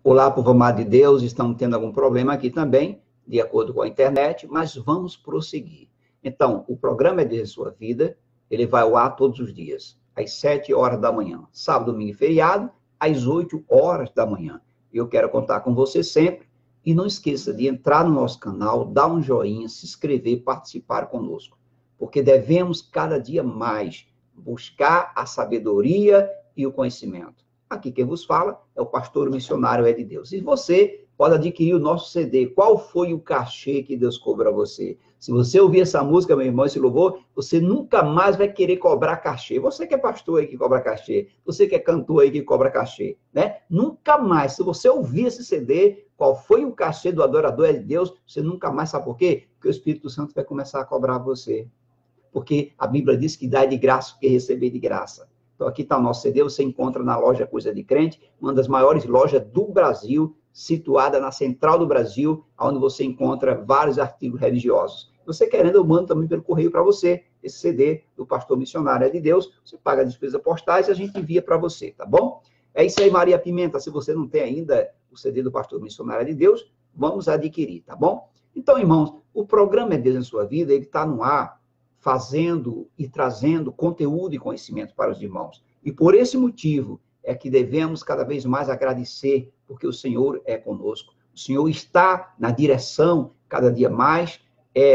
Olá, povo amado de Deus, estamos tendo algum problema aqui também, de acordo com a internet, mas vamos prosseguir. Então, o programa é de Sua Vida, ele vai ao ar todos os dias, às 7 horas da manhã, sábado, domingo e feriado, às 8 horas da manhã. Eu quero contar com você sempre, e não esqueça de entrar no nosso canal, dar um joinha, se inscrever, participar conosco, porque devemos cada dia mais buscar a sabedoria e o conhecimento. Aqui quem vos fala é o pastor missionário de Deus. E você pode adquirir o nosso CD. Qual foi o cachê que Deus cobrou a você? Se você ouvir essa música, meu irmão, esse louvor, você nunca mais vai querer cobrar cachê. Você que é pastor aí que cobra cachê, você que é cantor aí que cobra cachê, né? Nunca mais. Se você ouvir esse CD, qual foi o cachê do adorador de Deus, você nunca mais sabe por quê? Porque o Espírito Santo vai começar a cobrar você. Porque a Bíblia diz que dá de graça o que receber de graça. Então, aqui está o nosso CD, você encontra na loja Coisa de Crente, uma das maiores lojas do Brasil, situada na central do Brasil, onde você encontra vários artigos religiosos. Você querendo, eu mando também pelo correio para você, esse CD do pastor missionário de Deus, você paga as despesas postais e a gente envia para você, tá bom? É isso aí, Maria Pimenta, se você não tem ainda o CD do pastor missionário de Deus, vamos adquirir, tá bom? Então, irmãos, o programa É Deus em Sua Vida, ele está no ar, fazendo e trazendo conteúdo e conhecimento para os irmãos. E por esse motivo é que devemos cada vez mais agradecer, porque o Senhor é conosco. O Senhor está na direção, cada dia mais,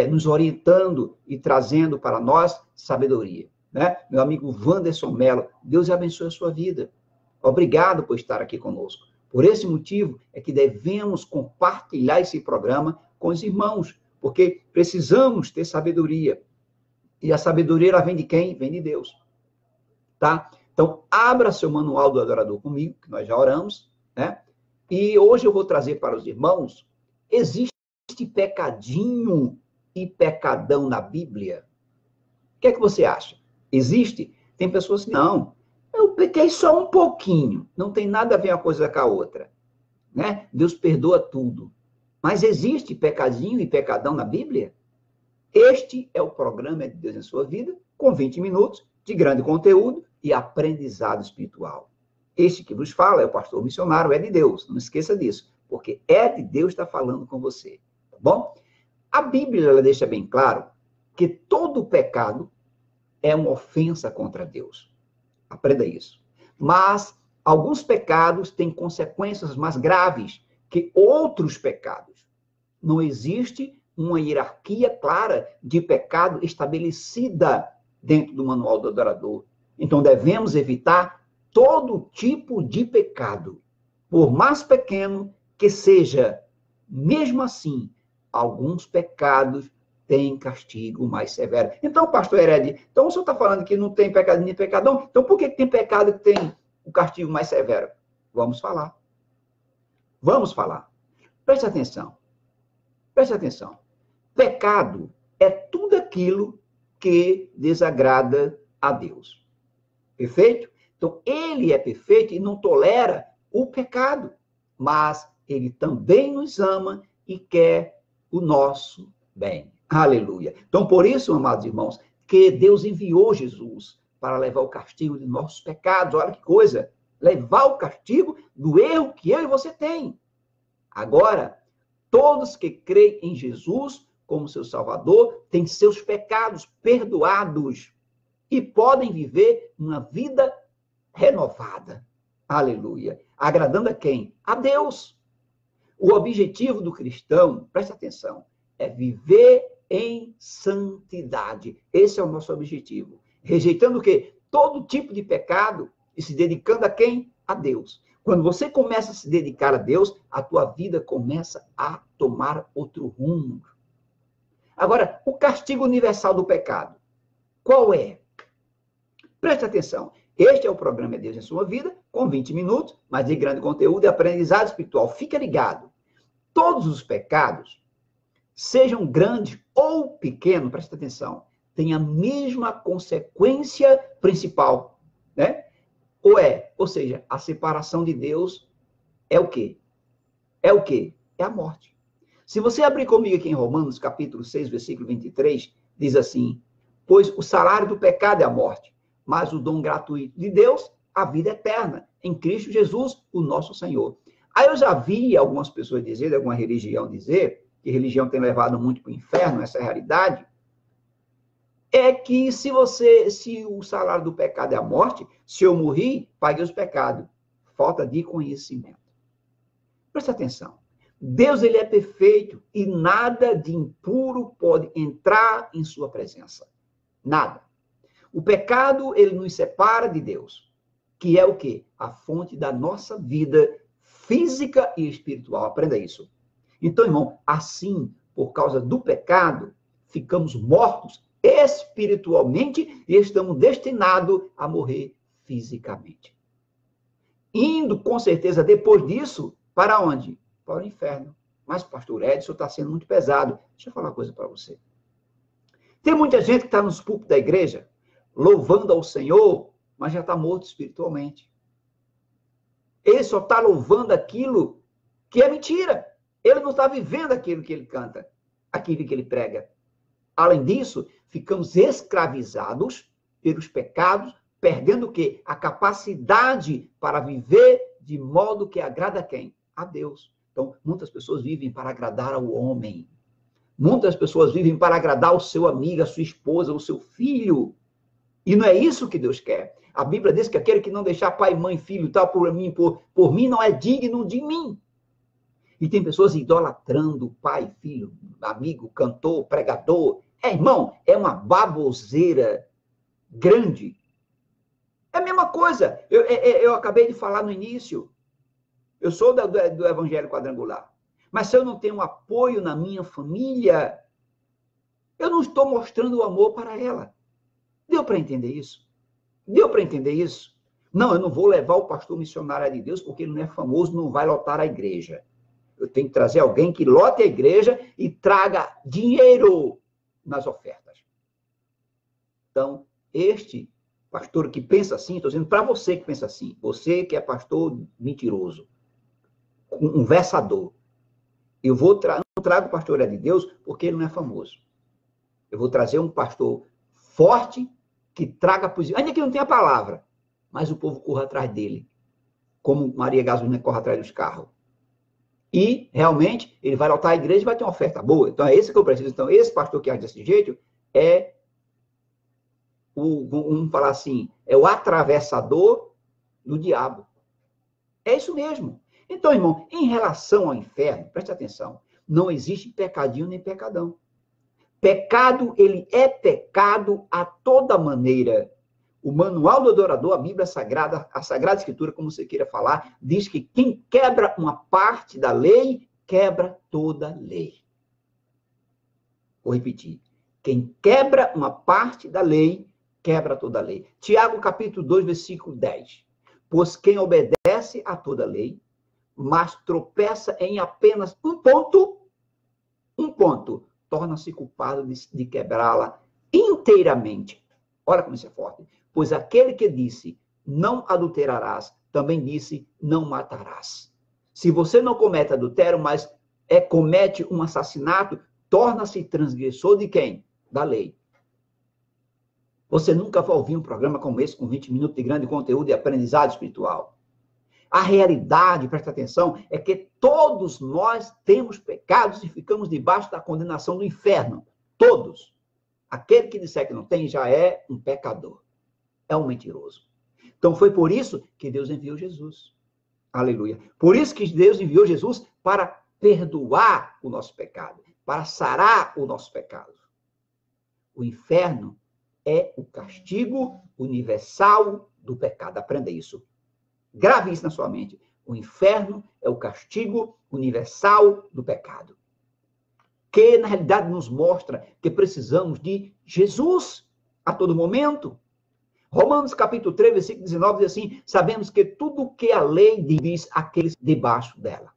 nos orientando e trazendo para nós sabedoria. Né? Meu amigo Wanderson Mello, Deus abençoe a sua vida. Obrigado por estar aqui conosco. Por esse motivo é que devemos compartilhar esse programa com os irmãos, porque precisamos ter sabedoria. E a sabedoria, ela vem de quem? Vem de Deus. Tá? Então, abra seu manual do adorador comigo, que nós já oramos, né? E hoje eu vou trazer para os irmãos, existe pecadinho e pecadão na Bíblia? O que é que você acha? Existe? Tem pessoas que não. Eu pequei só um pouquinho. Não tem nada a ver uma coisa com a outra. Né? Deus perdoa tudo. Mas existe pecadinho e pecadão na Bíblia? Este é o programa de Deus em Sua Vida, com 20 minutos de grande conteúdo e aprendizado espiritual. Este que vos fala é o pastor missionário, é de Deus. Não esqueça disso, porque é de Deus que está falando com você. Tá bom? A Bíblia ela deixa bem claro que todo pecado é uma ofensa contra Deus. Aprenda isso. Mas alguns pecados têm consequências mais graves que outros pecados. Não existe uma hierarquia clara de pecado estabelecida dentro do manual do adorador. Então, devemos evitar todo tipo de pecado, por mais pequeno que seja. Mesmo assim, alguns pecados têm castigo mais severo. Então, pastor Hered, então o senhor está falando que não tem pecado nem pecadão? Então, por que tem pecado que tem o castigo mais severo? Vamos falar. Vamos falar. Preste atenção. Preste atenção. Pecado é tudo aquilo que desagrada a Deus. Perfeito? Então, ele é perfeito e não tolera o pecado, mas ele também nos ama e quer o nosso bem. Aleluia. Então, por isso, amados irmãos, que Deus enviou Jesus para levar o castigo de nossos pecados. Olha que coisa! Levar o castigo do erro que eu e você tem. Agora, todos que creem em Jesus como seu Salvador têm seus pecados perdoados e podem viver uma vida renovada. Aleluia. Agradando a quem? A Deus. O objetivo do cristão, preste atenção, é viver em santidade. Esse é o nosso objetivo. Rejeitando o quê? Todo tipo de pecado e se dedicando a quem? A Deus. Quando você começa a se dedicar a Deus, a tua vida começa a tomar outro rumo. Agora, o castigo universal do pecado, qual é? Preste atenção. Este é o programa Deus em Sua Vida, com 20 minutos, mas de grande conteúdo e aprendizado espiritual. Fica ligado. Todos os pecados, sejam grandes ou pequenos, preste atenção, têm a mesma consequência principal, né? Ou seja, a separação de Deus é o quê? É o quê? É a morte. Se você abrir comigo aqui em Romanos, capítulo 6, versículo 23, diz assim, pois o salário do pecado é a morte, mas o dom gratuito de Deus, a vida eterna, em Cristo Jesus, o nosso Senhor. Aí eu já vi algumas pessoas dizer, de alguma religião dizer, que religião tem levado muito para o inferno, essa realidade, é que se o salário do pecado é a morte, se eu morri, paguei os pecados. Falta de conhecimento. Presta atenção. Deus, ele é perfeito e nada de impuro pode entrar em sua presença. Nada. O pecado, ele nos separa de Deus, que é o quê? A fonte da nossa vida física e espiritual. Aprenda isso. Então, irmão, assim, por causa do pecado, ficamos mortos espiritualmente e estamos destinados a morrer fisicamente. Indo, com certeza, depois disso, para onde? Para o inferno. Mas, pastor Edson, está sendo muito pesado. Deixa eu falar uma coisa para você. Tem muita gente que está nos púlpitos da igreja, louvando ao Senhor, mas já está morto espiritualmente. Ele só está louvando aquilo que é mentira. Ele não está vivendo aquilo que ele canta, aquilo que ele prega. Além disso, ficamos escravizados pelos pecados, perdendo o quê? A capacidade para viver de modo que agrada a quem? A Deus. Então, muitas pessoas vivem para agradar ao homem. Muitas pessoas vivem para agradar o seu amigo, a sua esposa, o seu filho. E não é isso que Deus quer. A Bíblia diz que aquele que não deixar pai, mãe, filho e tal por mim não é digno de mim. E tem pessoas idolatrando pai, filho, amigo, cantor, pregador. Irmão, é uma baboseira grande. É a mesma coisa. Eu acabei de falar no início. Eu sou do Evangelho Quadrangular. Mas se eu não tenho apoio na minha família, eu não estou mostrando o amor para ela. Deu para entender isso? Deu para entender isso? Não, eu não vou levar o pastor missionário de Deus porque ele não é famoso, não vai lotar a igreja. Eu tenho que trazer alguém que lote a igreja e traga dinheiro nas ofertas. Então, este pastor que pensa assim, estou dizendo para você que pensa assim, você que é pastor mentiroso, um versador, eu não trago o pastor de Deus porque ele não é famoso. Eu vou trazer um pastor forte que traga positivo. Ainda que não tenha palavra, mas o povo corra atrás dele, como Maria Gasolina corre atrás dos carros. E, realmente, ele vai lotar a igreja e vai ter uma oferta boa. Então, é esse que eu preciso. Então, esse pastor que age desse jeito é vamos falar assim, é o atravessador do diabo. É isso mesmo. Então, irmão, em relação ao inferno, preste atenção, não existe pecadinho nem pecadão. Pecado, ele é pecado a toda maneira. O manual do adorador, a Bíblia Sagrada, a Sagrada Escritura, como você queira falar, diz que quem quebra uma parte da lei, quebra toda a lei. Vou repetir. Quem quebra uma parte da lei, quebra toda a lei. Tiago, capítulo 2, versículo 10. Pois quem obedece a toda a lei, mas tropeça em apenas um ponto, torna-se culpado de quebrá-la inteiramente. Olha como isso é forte. Pois aquele que disse, não adulterarás, também disse, não matarás. Se você não comete adultério, mas comete um assassinato, torna-se transgressor de quem? Da lei. Você nunca vai ouvir um programa como esse, com 20 minutos de grande conteúdo e aprendizado espiritual. A realidade, presta atenção, é que todos nós temos pecados e ficamos debaixo da condenação do inferno. Todos. Aquele que disser que não tem já é um pecador. É um mentiroso. Então foi por isso que Deus enviou Jesus. Aleluia. Por isso que Deus enviou Jesus para perdoar o nosso pecado, para sarar o nosso pecado. O inferno é o castigo universal do pecado. Aprenda isso. Grave isso na sua mente. O inferno é o castigo universal do pecado. Que, na realidade, nos mostra que precisamos de Jesus a todo momento. Romanos, capítulo 3, versículo 19, diz assim, sabemos que tudo o que a lei diz àqueles debaixo dela.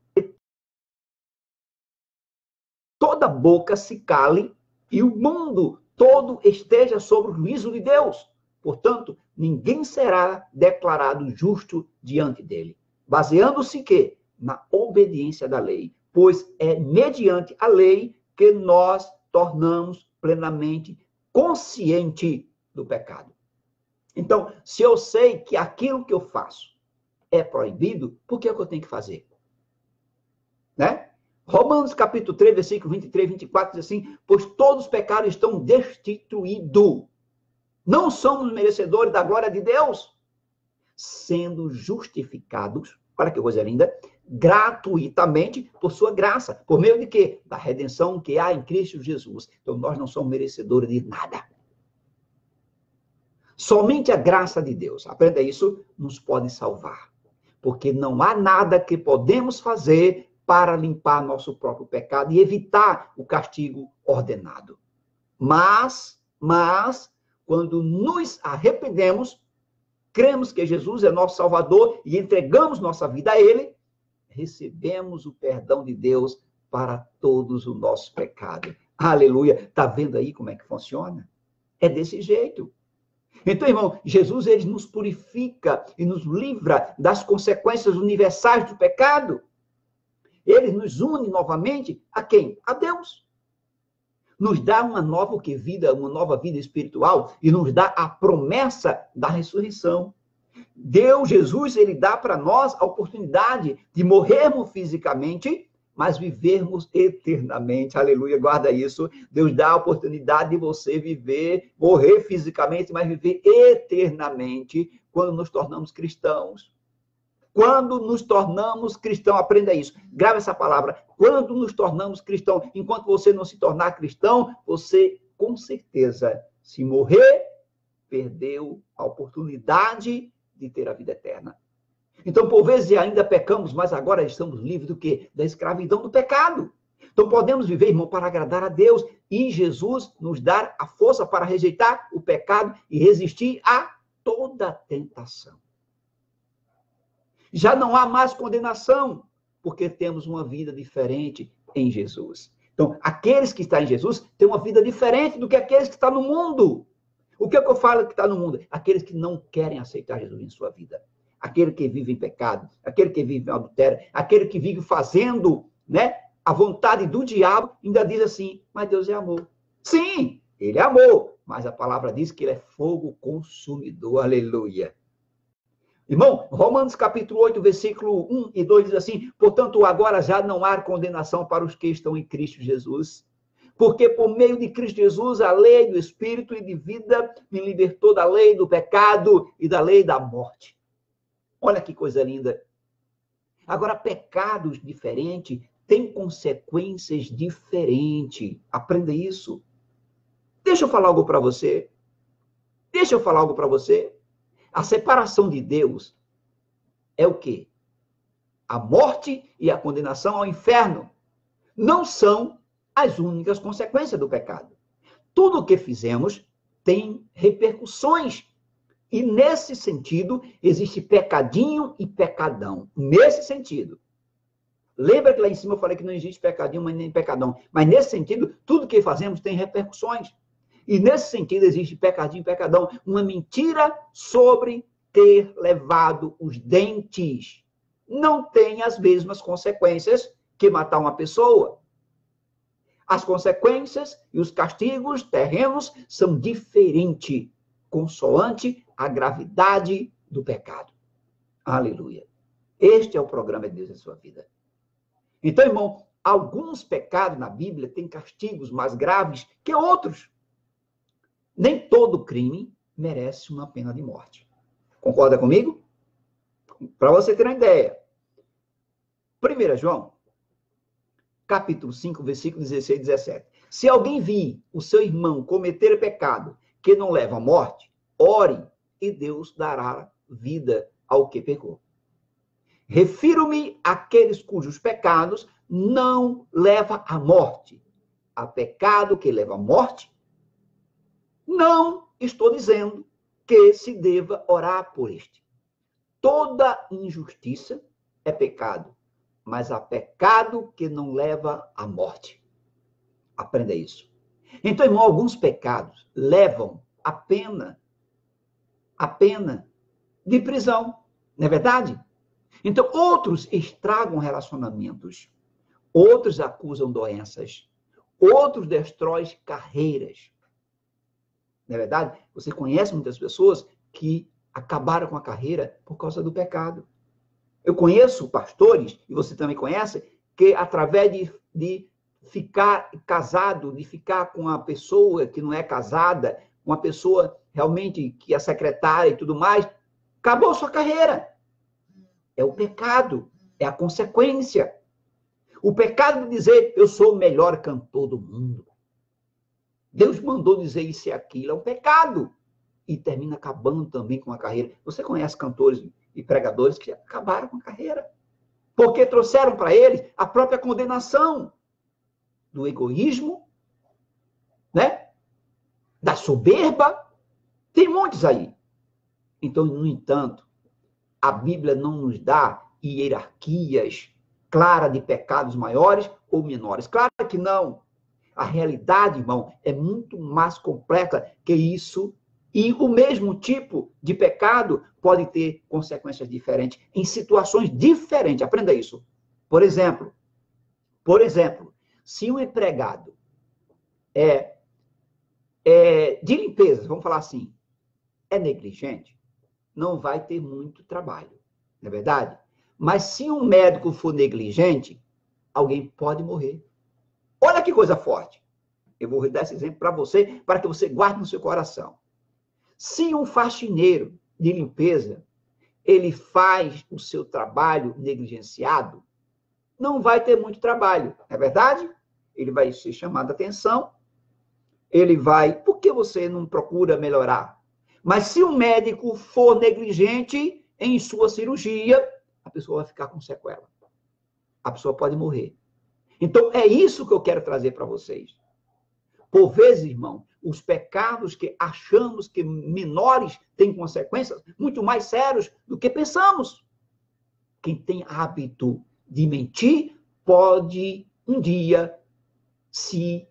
Toda boca se cale e o mundo todo esteja sob o juízo de Deus. Portanto, ninguém será declarado justo diante dele. Baseando-se que? Na obediência da lei. Pois é mediante a lei que nós tornamos plenamente consciente do pecado. Então, se eu sei que aquilo que eu faço é proibido, por que é que eu tenho que fazer? Romanos capítulo 3, versículo 23, 24, diz assim, pois todos os pecados estão destituídos. Não somos merecedores da glória de Deus, sendo justificados, olha que coisa linda, gratuitamente por sua graça. Por meio de quê? Da redenção que há em Cristo Jesus. Então, nós não somos merecedores de nada. Somente a graça de Deus, aprenda isso, nos pode salvar. Porque não há nada que podemos fazer para limpar nosso próprio pecado e evitar o castigo ordenado. Mas, quando nos arrependemos, cremos que Jesus é nosso Salvador e entregamos nossa vida a Ele, recebemos o perdão de Deus para todos os nossos pecados. Aleluia! Está vendo aí como é que funciona? É desse jeito. Então, irmão, Jesus, ele nos purifica e nos livra das consequências universais do pecado. Ele nos une novamente a quem? A Deus. Nos dá uma nova vida, uma nova vida espiritual e nos dá a promessa da ressurreição. Deus, Jesus, ele dá para nós a oportunidade de morrermos fisicamente, mas vivermos eternamente. Aleluia, guarda isso. Deus dá a oportunidade de você viver, morrer fisicamente, mas viver eternamente quando nos tornamos cristãos. Quando nos tornamos cristãos, aprenda isso. Grave essa palavra. Quando nos tornamos cristãos, enquanto você não se tornar cristão, você, com certeza, se morrer, perdeu a oportunidade de ter a vida eterna. Então, por vezes ainda pecamos, mas agora estamos livres do quê? Da escravidão do pecado. Então, podemos viver, irmão, para agradar a Deus e Jesus nos dar a força para rejeitar o pecado e resistir a toda tentação. Já não há mais condenação, porque temos uma vida diferente em Jesus. Então, aqueles que estão em Jesus têm uma vida diferente do que aqueles que estão no mundo. O que é que eu falo que está no mundo? Aqueles que não querem aceitar Jesus em sua vida. Aquele que vive em pecado, aquele que vive em adultério, aquele que vive fazendo, né, a vontade do diabo, ainda diz assim, mas Deus é amor. Sim, ele é amor, mas a palavra diz que ele é fogo consumidor, aleluia. Irmão, Romanos capítulo 8, versículo 1 e 2 diz assim, portanto, agora já não há condenação para os que estão em Cristo Jesus, porque por meio de Cristo Jesus, a lei do Espírito e de vida me libertou da lei do pecado e da lei da morte. Olha que coisa linda. Agora, pecados diferentes têm consequências diferentes. Aprenda isso. Deixa eu falar algo para você. A separação de Deus é o quê? A morte e a condenação ao inferno não são as únicas consequências do pecado. Tudo o que fizemos tem repercussões. E nesse sentido, existe pecadinho e pecadão. Nesse sentido. Lembra que lá em cima eu falei que não existe pecadinho, mas nem pecadão. Mas nesse sentido, tudo que fazemos tem repercussões. E nesse sentido, existe pecadinho e pecadão. Uma mentira sobre ter levado os dentes. Não tem as mesmas consequências que matar uma pessoa. As consequências e os castigos terrenos são diferentes, consoante a gravidade do pecado. Aleluia. Este é o programa de Deus em sua vida. Então, irmão, alguns pecados na Bíblia têm castigos mais graves que outros. Nem todo crime merece uma pena de morte. Concorda comigo? Para você ter uma ideia. 1 João, capítulo 5, versículos 16 e 17. Se alguém vir o seu irmão cometer pecado que não leva à morte, ore e Deus dará vida ao que pecou. Refiro-me àqueles cujos pecados não levam à morte. A pecado que leva à morte, não estou dizendo que se deva orar por este. Toda injustiça é pecado, mas há pecado que não leva à morte. Aprenda isso. Então, irmão, alguns pecados levam a pena de prisão, não é verdade? Então, outros estragam relacionamentos, outros acusam doenças, outros destroem carreiras. Não é verdade? Você conhece muitas pessoas que acabaram com a carreira por causa do pecado. Eu conheço pastores, e você também conhece, que através de ficar casado, de ficar com uma pessoa que não é casada, uma pessoa realmente que é secretária e tudo mais, acabou sua carreira. É o pecado, é a consequência. O pecado de dizer, eu sou o melhor cantor do mundo. Deus mandou dizer isso e aquilo, é um pecado. E termina acabando também com a carreira. Você conhece cantores e pregadores que acabaram com a carreira. Porque trouxeram para eles a própria condenação do egoísmo, né? Da soberba. Tem muitos aí. Então, no entanto, a Bíblia não nos dá hierarquias claras de pecados maiores ou menores. Claro que não. A realidade, irmão, é muito mais complexa que isso. E o mesmo tipo de pecado pode ter consequências diferentes em situações diferentes. Aprenda isso. Por exemplo, se um empregado de limpeza, vamos falar assim, é negligente, não vai ter muito trabalho, não é verdade? Mas se um médico for negligente, alguém pode morrer. Olha que coisa forte. Eu vou dar esse exemplo para você, para que você guarde no seu coração. Se um faxineiro de limpeza, ele faz o seu trabalho negligenciado, não vai ter muito trabalho, não é verdade? Ele vai ser chamado a atenção, ele vai... Por que você não procura melhorar? Mas se um médico for negligente em sua cirurgia, a pessoa vai ficar com sequela. A pessoa pode morrer. Então, é isso que eu quero trazer para vocês. Por vezes, irmão, os pecados que achamos que menores têm consequências muito mais sérias do que pensamos. Quem tem hábito de mentir pode um dia se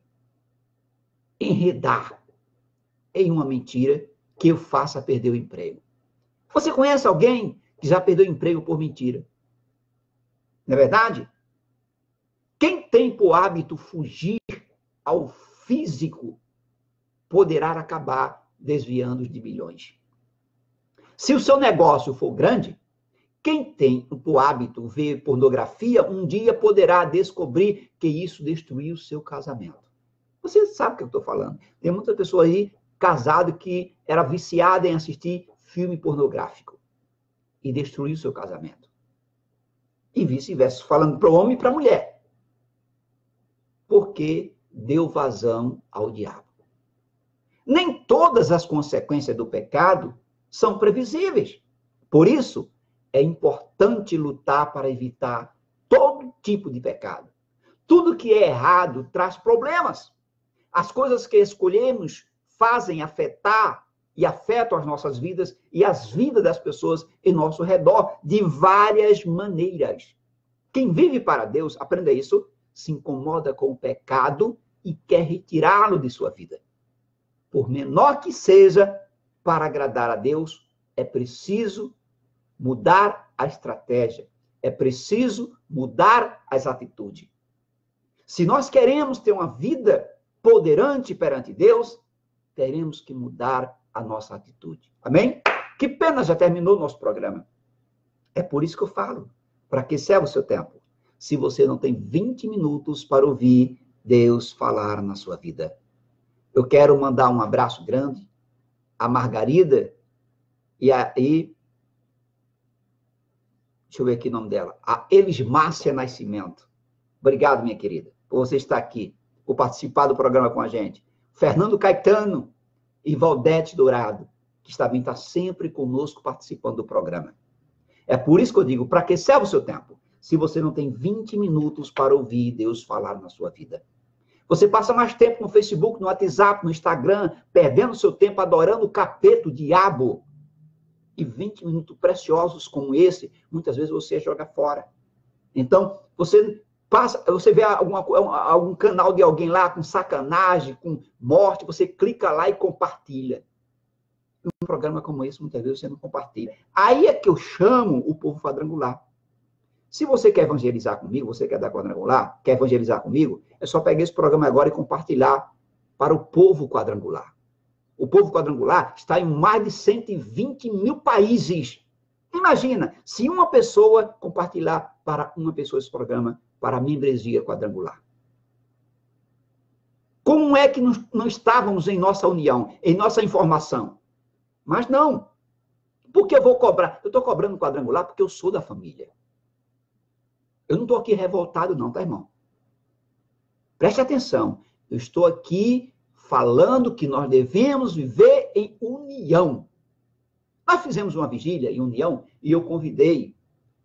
enredar em uma mentira que o faça perder o emprego. Você conhece alguém que já perdeu o emprego por mentira? Não é verdade? Quem tem por hábito fugir ao físico poderá acabar desviando de bilhões. Se o seu negócio for grande, quem tem por hábito ver pornografia, um dia poderá descobrir que isso destruiu o seu casamento. Você sabe o que eu estou falando. Tem muita pessoa aí, casado, que era viciada em assistir filme pornográfico e destruiu o seu casamento. E vice-versa, falando para o homem e para a mulher. Porque deu vazão ao diabo. Nem todas as consequências do pecado são previsíveis. Por isso, é importante lutar para evitar todo tipo de pecado. Tudo que é errado traz problemas. As coisas que escolhemos fazem afetar e afetam as nossas vidas e as vidas das pessoas em nosso redor de várias maneiras. Quem vive para Deus, aprenda isso, se incomoda com o pecado e quer retirá-lo de sua vida. Por menor que seja, para agradar a Deus, é preciso mudar a estratégia, é preciso mudar as atitudes. Se nós queremos ter uma vida poderante perante Deus, teremos que mudar a nossa atitude. Amém? Que pena, já terminou o nosso programa. É por isso que eu falo, para que serve o seu tempo? Se você não tem 20 minutos para ouvir Deus falar na sua vida. Eu quero mandar um abraço grande a Margarida deixa eu ver aqui o nome dela, a Elismácia Nascimento. Obrigado, minha querida, por você estar aqui, por participar do programa com a gente. Fernando Caetano e Valdete Dourado, que também está sempre conosco participando do programa. É por isso que eu digo, para que serve o seu tempo? Se você não tem 20 minutos para ouvir Deus falar na sua vida. Você passa mais tempo no Facebook, no WhatsApp, no Instagram, perdendo seu tempo adorando o capeta, o diabo. E 20 minutos preciosos como esse, muitas vezes você joga fora. Então, você vê algum canal de alguém lá com sacanagem, com morte, você clica lá e compartilha. Um programa como esse, muitas vezes você não compartilha. Aí é que eu chamo o povo quadrangular. Se você quer evangelizar comigo, você quer dar quadrangular, quer evangelizar comigo, é só pegar esse programa agora e compartilhar para o povo quadrangular. O povo quadrangular está em mais de 120 mil países. Imagina, se uma pessoa compartilhar para uma pessoa esse programa, para a membresia quadrangular. Como é que não estávamos em nossa união, em nossa informação? Mas não. Por que eu vou cobrar? Eu estou cobrando quadrangular porque eu sou da família. Eu não estou aqui revoltado não, tá, irmão? Preste atenção. Eu estou aqui falando que nós devemos viver em união. Nós fizemos uma vigília em união e eu convidei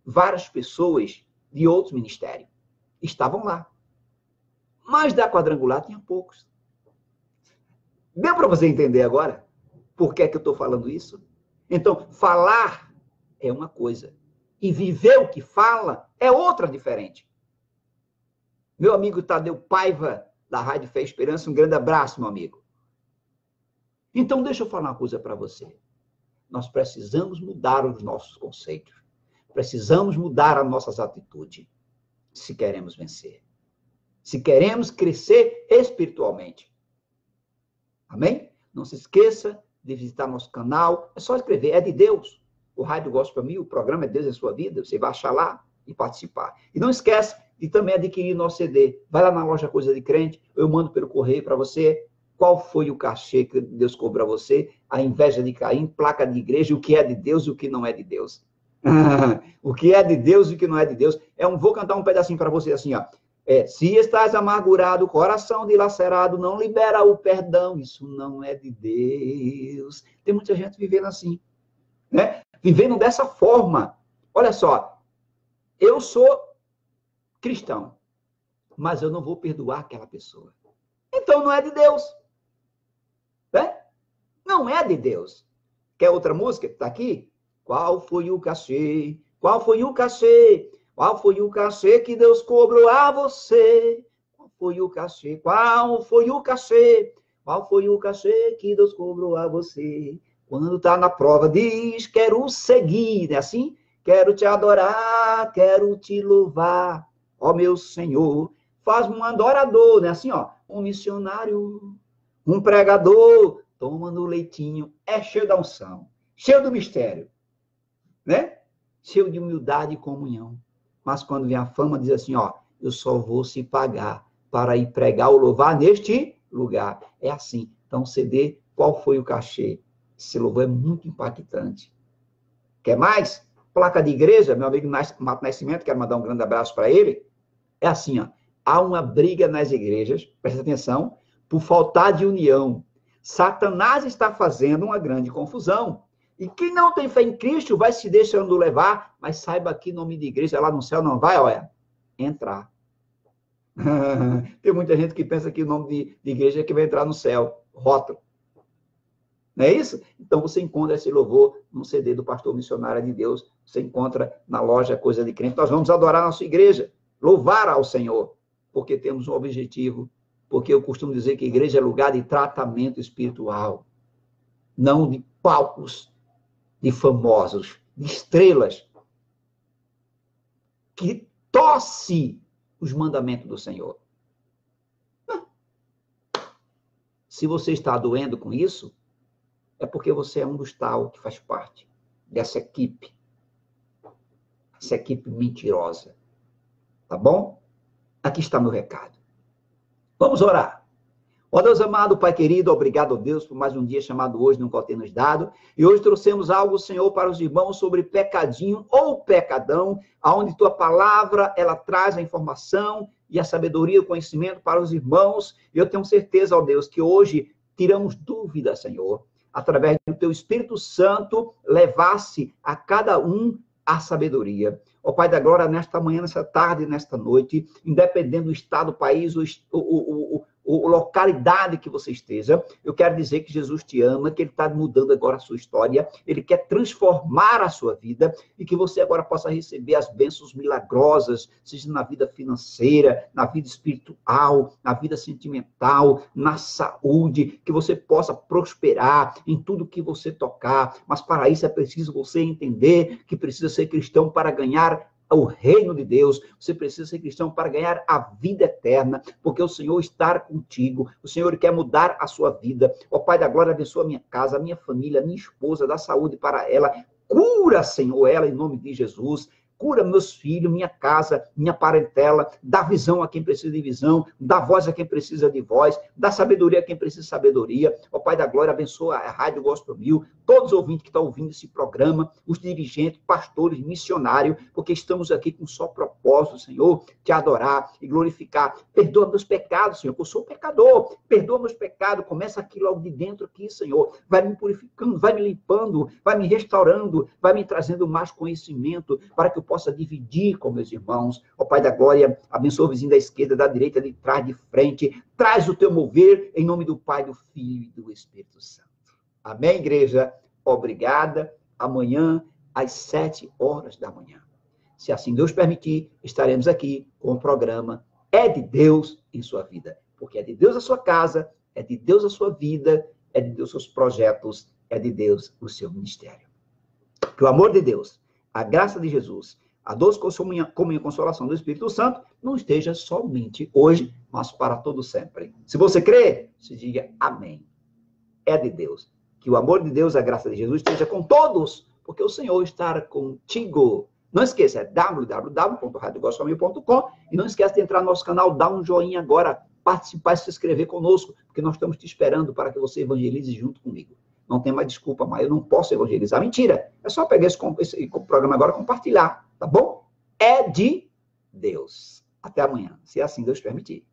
várias pessoas de outros ministérios. Estavam lá. Mas da quadrangular tinha poucos. Deu para você entender agora por que é que eu estou falando isso? Então, falar é uma coisa. E viver o que fala é outra diferente. Meu amigo Tadeu Paiva, da Rádio Fé e Esperança, um grande abraço, meu amigo. Então, deixa eu falar uma coisa para você. Nós precisamos mudar os nossos conceitos. Precisamos mudar as nossas atitudes, se queremos vencer. Se queremos crescer espiritualmente. Amém? Não se esqueça de visitar nosso canal. É só escrever, é de Deus. O Rádio Gospel Me, o programa é Deus em Sua Vida. Você vai achar lá e participar. E não esquece de também adquirir nosso CD. Vai lá na loja Coisa de Crente, eu mando pelo correio para você. Qual foi o cachê que Deus cobrou a você? A inveja de Caim, placa de igreja, o que é de Deus e o que não é de Deus. O que é de Deus e o que não é de Deus. Vou cantar um pedacinho para você assim, ó. Se estás amargurado, coração dilacerado, não libera o perdão. Isso não é de Deus. Tem muita gente vivendo assim, né? Vivendo dessa forma. Olha só, eu sou cristão, mas eu não vou perdoar aquela pessoa. Então não é de Deus. Né? Não é de Deus. Quer outra música? Está aqui. Qual foi o cachê? Qual foi o cachê? Qual foi o cachê que Deus cobrou a você? Qual foi o cachê? Qual foi o cachê? Qual foi o cachê que Deus cobrou a você? Quando está na prova, diz, quero seguir, não é assim? Quero te adorar, quero te louvar, ó meu Senhor. Faz-me um adorador, não é assim, ó? Um missionário, um pregador, toma no leitinho, é cheio da unção, cheio do mistério, né? Cheio de humildade e comunhão. Mas quando vem a fama, diz assim, ó, eu só vou se pagar para ir pregar ou louvar neste lugar. É assim. Então, CD, qual foi o cachê? Esse louvor é muito impactante. Quer mais? Placa de igreja, meu amigo Mato Nascimento, quero mandar um grande abraço para ele. É assim, ó, há uma briga nas igrejas, presta atenção, por faltar de união. Satanás está fazendo uma grande confusão. E quem não tem fé em Cristo vai se deixando levar, mas saiba que nome de igreja lá no céu não vai, olha, entrar. Tem muita gente que pensa que o nome de igreja é que vai entrar no céu, rótulo. Não é isso? Então você encontra esse louvor no CD do Pastor Missionário de Deus, você encontra na loja Coisa de Crente. Nós vamos adorar a nossa igreja, louvar ao Senhor, porque temos um objetivo, porque eu costumo dizer que a igreja é lugar de tratamento espiritual, não de palcos, de famosos, de estrelas, que torce os mandamentos do Senhor. Se você está doendo com isso, é porque você é um dos tal que faz parte dessa equipe. Essa equipe mentirosa. Tá bom? Aqui está meu recado. Vamos orar. Ó Deus amado, Pai querido, obrigado a Deus por mais um dia chamado hoje, no qual tem nos dado. E hoje trouxemos algo, Senhor, para os irmãos sobre pecadinho ou pecadão, aonde Tua palavra, ela traz a informação e a sabedoria, o conhecimento para os irmãos. E eu tenho certeza, ó Deus, que hoje tiramos dúvida, Senhor, através do Teu Espírito Santo, levasse a cada um a sabedoria. Ó Pai da Glória, nesta manhã, nesta tarde, nesta noite, independente do estado, país, ou localidade que você esteja, eu quero dizer que Jesus te ama, que Ele está mudando agora a sua história, Ele quer transformar a sua vida e que você agora possa receber as bênçãos milagrosas, seja na vida financeira, na vida espiritual, na vida sentimental, na saúde, que você possa prosperar em tudo que você tocar, mas para isso é preciso você entender que precisa ser cristão para ganhar o reino de Deus, você precisa ser cristão para ganhar a vida eterna, porque o Senhor está contigo, o Senhor quer mudar a sua vida. Ó Pai da Glória, abençoa a minha casa, a minha família, a minha esposa, dá saúde para ela, cura, Senhor, ela em nome de Jesus, cura meus filhos, minha casa, minha parentela, dá visão a quem precisa de visão, dá voz a quem precisa de voz, dá sabedoria a quem precisa de sabedoria. Ó Pai da Glória, abençoa a Rádio Gospel 1000, todos os ouvintes que estão ouvindo esse programa, os dirigentes, pastores, missionários, porque estamos aqui com só propósito, Senhor, te adorar e glorificar. Perdoa meus pecados, Senhor, que eu sou pecador. Perdoa meus pecados, começa aqui logo de dentro aqui, Senhor. Vai me purificando, vai me limpando, vai me restaurando, vai me trazendo mais conhecimento para que eu possa dividir com meus irmãos. Ó Pai da Glória, abençoa o vizinho da esquerda, da direita, de trás, de frente. Traz o teu mover em nome do Pai, do Filho e do Espírito Santo. Amém, igreja? Obrigada. Amanhã, às 7h da manhã. Se assim Deus permitir, estaremos aqui com o programa É de Deus em sua vida. Porque é de Deus a sua casa, é de Deus a sua vida, é de Deus os seus projetos, é de Deus o seu ministério. Que o amor de Deus, a graça de Jesus, a doce comunhão e consolação do Espírito Santo não esteja somente hoje, mas para todo sempre. Se você crê, se diga amém. É de Deus. Que o amor de Deus, a graça de Jesus esteja com todos, porque o Senhor estará contigo. Não esqueça, é www.radiogospel1000.com e não esqueça de entrar no nosso canal, dá um joinha agora, participar e se inscrever conosco, porque nós estamos te esperando para que você evangelize junto comigo. Não tem mais desculpa, mas eu não posso evangelizar. Mentira! É só pegar esse programa agora e compartilhar, tá bom? É de Deus. Até amanhã, se assim Deus permitir.